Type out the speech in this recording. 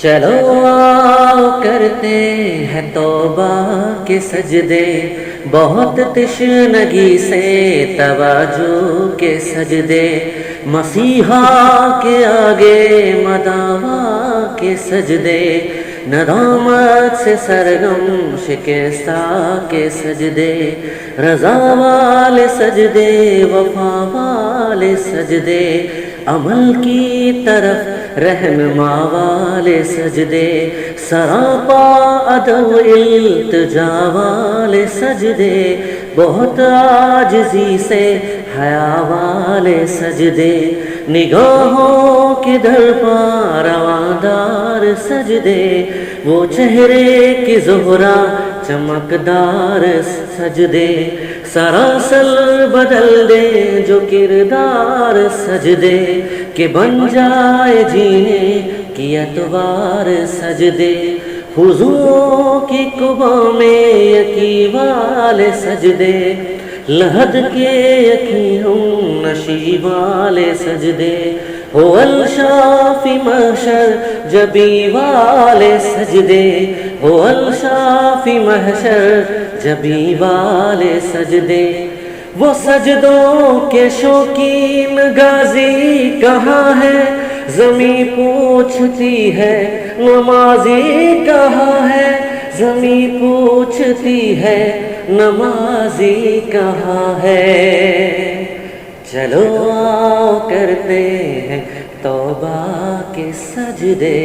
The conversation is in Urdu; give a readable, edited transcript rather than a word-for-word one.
چلو آؤ کرتے ہیں توبہ کے سجدے، بہت تشنگی سے توجہ کے سجدے، مسیحا کے آگے مداوا کے سجدے، ندامت سے سرگم شکستہ کے سجدے، رضا والے سجدے، وفا والے سجدے، عمل کی طرف رہنما والے سجدے، سراپا ادب التجا والے سجدے، بہت عاجزی سے حیا والے سجدے، نگاہوں کے در پا رواندار سجدے، وہ چہرے کی زہرا چمکدار سجدے، سراسر بدل دے جو کردار سجدے، کہ بن جائے جینے کی اتوار سجدے، حضور کی قبا میں یقین والے سجدے، لحد کے یقین نشیب والے سجدے، ہو الشافی محشر جبی والے سجدے، ہو الشافی محشر جبی والے سجدے، وہ سجدوں کے شوقین غازی کہاں ہے، زمیں پوچھتی ہے نمازی کہاں ہے، زمیں پوچھتی ہے نمازی کہاں ہے، چلو آؤ کرتے ہیں توبہ کے سجدے۔